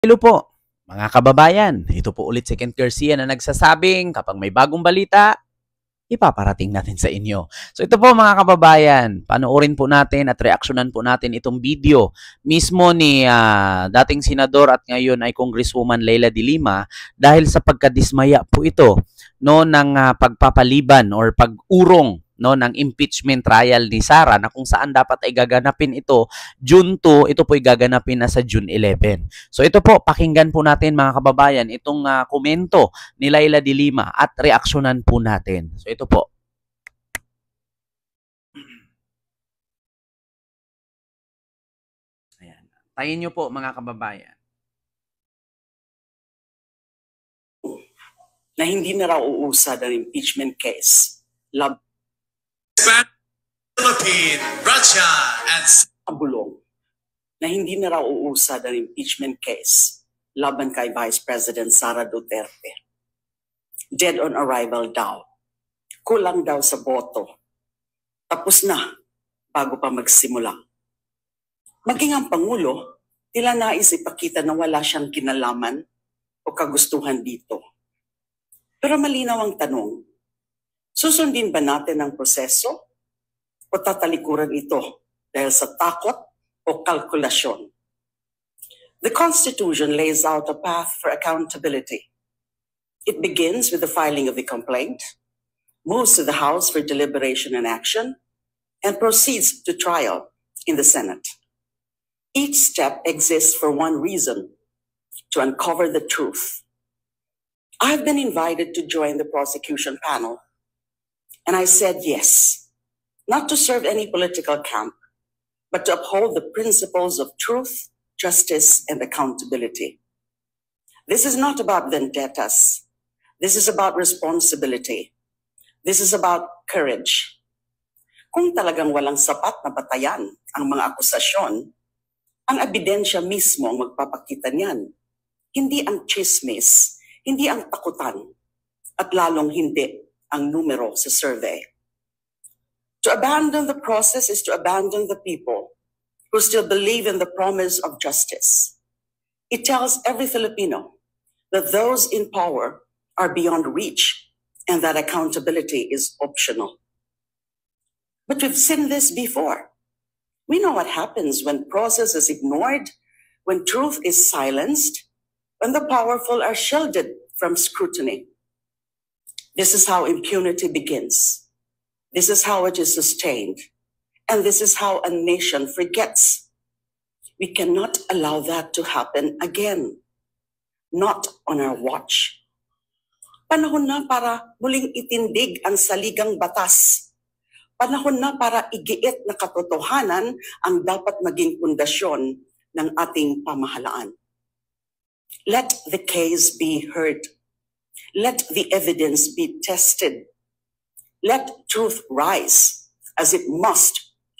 Hello po, mga kababayan. Ito po ulit si Kent Garcia na nagsasabing kapag may bagong balita, ipaparating natin sa inyo. So ito po mga kababayan, panoorin po natin at reaksyonan po natin itong video mismo ni dating senador at ngayon ay Congresswoman Leila de Lima dahil sa pagkadismaya po ito no ng pagpapaliban or pag-urong no ng impeachment trial ni Sara na kung saan dapat ay gaganapin ito June 2, ito po ay gaganapin na sa June 11. So ito po, pakinggan po natin mga kababayan itong komento ni Leila de Lima at reaksyonan po natin. So ito po. Ayan. Tayin nyo po mga kababayan. Na hindi na raw uusad ang impeachment case. Philippines, Russia, and Bulong. Na hindi na raw uusad ang impeachment case laban kay Vice President Sara Duterte. Dead on arrival daw. Kulang daw sa boto. Tapos na bago pa magsimula. Maging ang Pangulo, tila nais ipakita na wala siyang kinalaman o kagustuhan dito. Pero malinaw ang tanong, susundin ba natin ang proseso o tatalikuran ito dahil sa takot o kalkulasyon? The Constitution lays out a path for accountability. It begins with the filing of the complaint, moves to the House for deliberation and action, and proceeds to trial in the Senate. Each step exists for one reason, to uncover the truth. I've been invited to join the prosecution panel, and I said yes, not to serve any political camp, but to uphold the principles of truth, justice, and accountability. This is not about vendettas. This is about responsibility. This is about courage. Kung talagang walang sapat na batayan ang mga akusasyon, ang ebidensya mismo ang magpapakita niyan. Hindi ang chismis, hindi ang takutan, at lalong hindi ang numero sa survey. To abandon the process is to abandon the people who still believe in the promise of justice. It tells every Filipino that those in power are beyond reach and that accountability is optional. But we've seen this before. We know what happens when process is ignored, when truth is silenced, when the powerful are shielded from scrutiny. This is how impunity begins. This is how it is sustained. And this is how a nation forgets. We cannot allow that to happen again. Not on our watch. Panahon na para muling itindig ang saligang batas. Panahon na para igiit na katotohanan ang dapat maging pundasyon ng ating pamahalaan. Let the case be heard. Let the evidence be tested. Let truth rise as it must,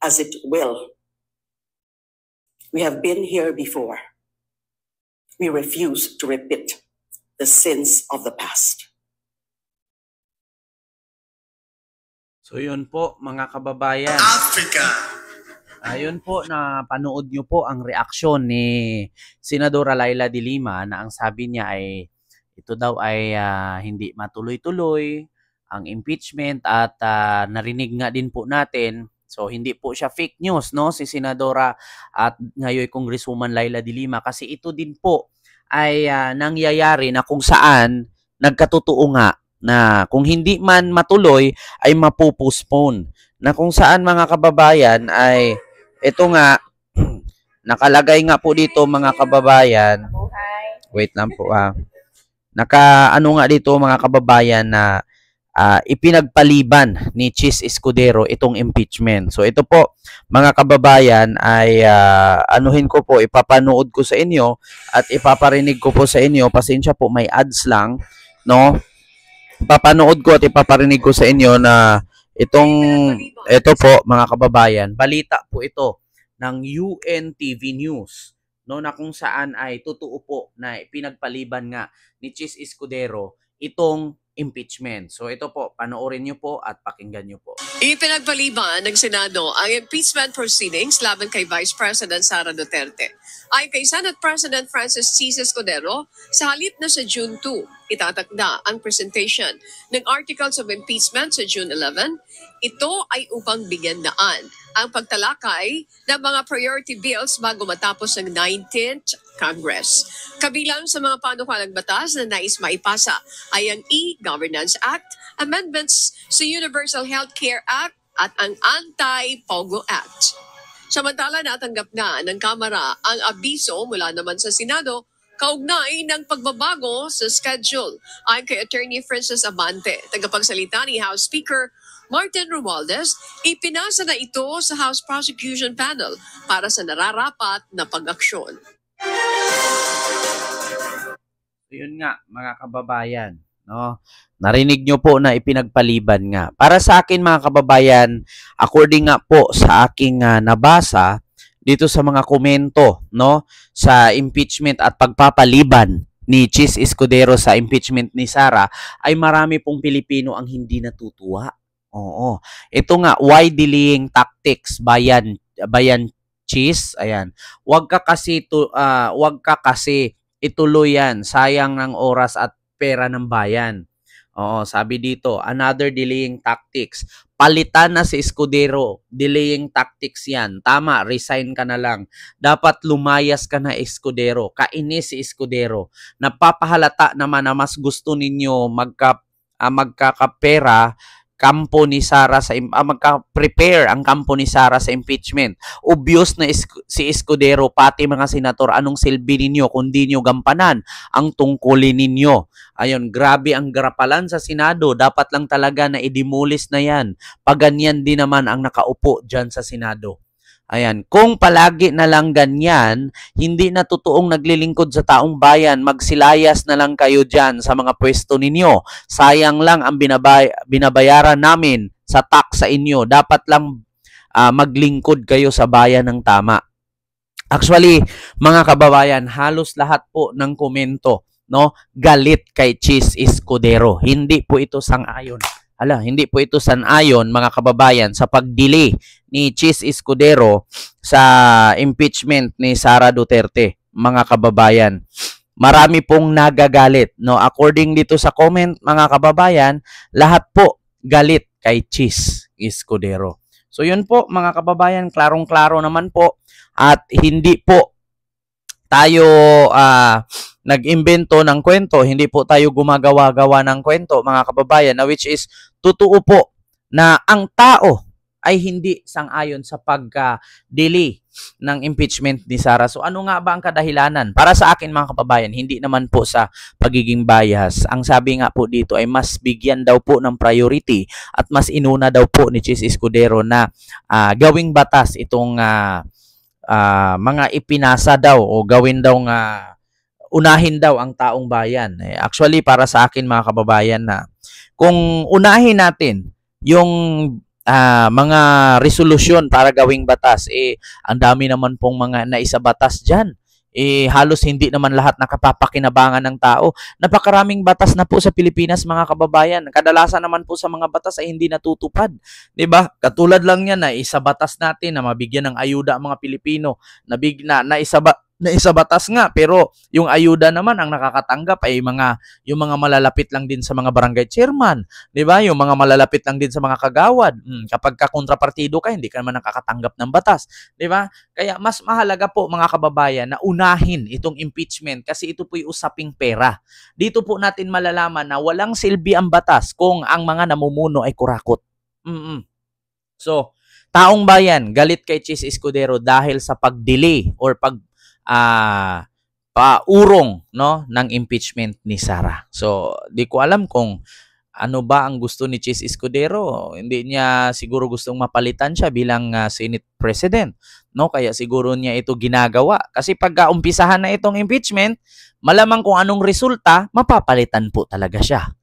as it will. We have been here before. We refuse to repeat the sins of the past. So yun po mga kababayan. Africa. Ayun po na panood nyo po ang reaksyon ni Senadora Leila de Lima na ang sabi niya ay ito daw ay hindi matuloy-tuloy ang impeachment at narinig nga din po natin. So hindi po siya fake news no si Senadora at ngayon Congresswoman Leila de Lima kasi ito din po ay nangyayari na kung saan nagkatotoo nga na kung hindi man matuloy ay mapupospone na kung saan mga kababayan ay ito nga nakalagay nga po dito mga kababayan. Wait lang po naka-ano nga dito mga kababayan na ipinagpaliban ni Chis Escudero itong impeachment. So ito po mga kababayan ay anuhin ko po, ipapanood ko sa inyo at ipaparinig ko po sa inyo. Pasensya po, may ads lang, no? Ipapanood ko at ipaparinig ko sa inyo na ito po mga kababayan, balita po ito ng UNTV News. No, na kung saan ay totoo po na pinagpaliban nga ni Chis Escudero itong impeachment. So ito po, panoorin nyo po at pakinggan nyo po. Ipinagpaliban ng Senado ang impeachment proceedings laban kay Vice President Sara Duterte. Ayon kay Senate President Francis C. Escudero, sa halip na sa June 2, itatakda ang presentation ng Articles of Impeachment sa June 11. Ito ay upang bigyan daan ang pagtalakay ng mga priority bills bago matapos ang 19th Congress. Kabilang sa mga panukalang batas na nais maipasa ay ang E-Governance Act, amendments sa Universal Healthcare Act at ang Anti-POGO Act. Samantala, natanggap na ng Kamara ang abiso mula naman sa Senado kaugnay ng pagbabago sa schedule. Ayon kay Attorney Francis Abante, tagapagsalita ni House Speaker Martin Romualdez, ipinasa na ito sa House Prosecution Panel para sa nararapat na pag-aksyon. Yun nga, mga kababayan, no? Narinig nyo po na ipinagpaliban nga. Para sa akin, mga kababayan, according nga po sa aking nabasa dito sa mga komento, no, sa impeachment at pagpapaliban ni Chis Escudero sa impeachment ni Sara, ay marami pong Pilipino ang hindi natutuwa. Oo. Ito nga, why delaying tactics, bayan Chis? Ayan. Wag ka kasi ituloy yan. Sayang ng oras at pera ng bayan. Oo, sabi dito, another delaying tactics. Palitan na si Escudero. Delaying tactics yan. Tama, resign ka na lang. Dapat lumayas ka na, Escudero. Kainis si Escudero. Napapahalata naman na mas gusto ninyo magkakapera kampo ni Sara sa magka-prepare ang kampo ni Sara sa impeachment. Obvious na si Escudero pati mga senator, anong silbi ninyo kundi nyo gampanan ang tungkulin ninyo. Ayun, grabe ang garapalan sa Senado. Dapat lang talaga na idimulis na yan. Paganyan din naman ang nakaupo dyan sa Senado. Ayan, kung palagi na lang ganyan, hindi na totoong naglilingkod sa taong bayan, magsilayas na lang kayo dyan sa mga pwesto ninyo. Sayang lang ang binabayaran namin sa tax sa inyo. Dapat lang maglingkod kayo sa bayan ng tama. Actually, mga kababayan, halos lahat po ng komento, no, galit kay Chis Escudero. Hindi po ito sang-ayon. Hindi po ito sang-ayon, mga kababayan, sa pag-delay ni Chis Escudero sa impeachment ni Sara Duterte, mga kababayan. Marami pong nagagalit, no? According dito sa comment, mga kababayan, lahat po galit kay Chis Escudero. So yun po, mga kababayan, klarong-klaro naman po at hindi po tayo nag-imbento ng kwento, hindi po tayo gumagawa-gawa ng kwento, mga kababayan, na which is totoo po na ang tao ay hindi sang-ayon sa pagka-delay ng impeachment ni Sara. So ano nga ba ang kadahilanan? Para sa akin, mga kababayan, hindi naman po sa pagiging bias. Ang sabi nga po dito ay mas bigyan daw po ng priority at mas inuna daw po ni Chis Escudero na gawing batas itong mga ipinasa daw o gawin daw unahin daw ang taong bayan. Actually, para sa akin, mga kababayan, na kung unahin natin yung mga resolusyon para gawing batas, ang dami naman pong mga naisabatas dyan. Halos hindi naman lahat nakapapakinabangan ng tao. Napakaraming batas na po sa Pilipinas, mga kababayan. Kadalasan naman po sa mga batas ay hindi natutupad. 'Di ba? Katulad lang yan na isabatas natin na mabigyan ng ayuda ang mga Pilipino. Naisabatas nga, pero yung ayuda naman ang nakakatanggap ay yung mga malalapit lang din sa mga barangay chairman, 'di ba? Yung mga malalapit lang din sa mga kagawad. Kapag kontrapartido ka, hindi ka naman nakakatanggap ng batas, 'di ba? Kaya mas mahalaga po, mga kababayan, na unahin itong impeachment kasi ito po'y usaping pera. Dito po natin malalaman na walang silbi ang batas kung ang mga namumuno ay kurakot. So, taong bayan galit kay Chis Escudero dahil sa pag-delay or paurong, no, ng impeachment ni Sara. So, di ko alam kung ano ba ang gusto ni Chis Escudero. Hindi niya siguro gustong mapalitan siya bilang Senate President, no? Kaya siguro niya ito ginagawa. Kasi pag umpisahan na itong impeachment, malamang kung anong resulta, mapapalitan po talaga siya.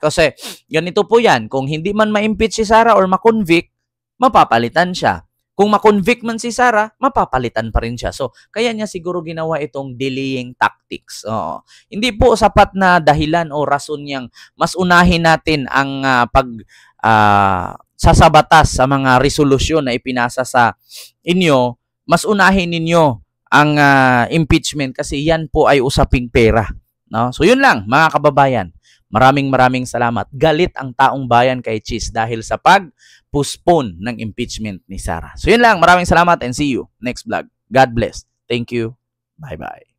Kasi ganito po yan, kung hindi man ma-impeach si Sara or ma-convict, mapapalitan siya. Kung ma-convict man si Sara, mapapalitan pa rin siya. So, kaya niya siguro ginawa itong delaying tactics. Oo. Hindi po sapat na dahilan o rason niyang mas unahin natin ang sasabatas sa mga resolusyon na ipinasa sa inyo, mas unahin ninyo ang impeachment kasi yan po ay usaping pera. No? So, yun lang, mga kababayan. Maraming salamat. Galit ang taong bayan kay Cheese dahil sa pag-postpone ng impeachment ni Sara. So yun lang, maraming salamat and see you next vlog. God bless. Thank you. Bye-bye.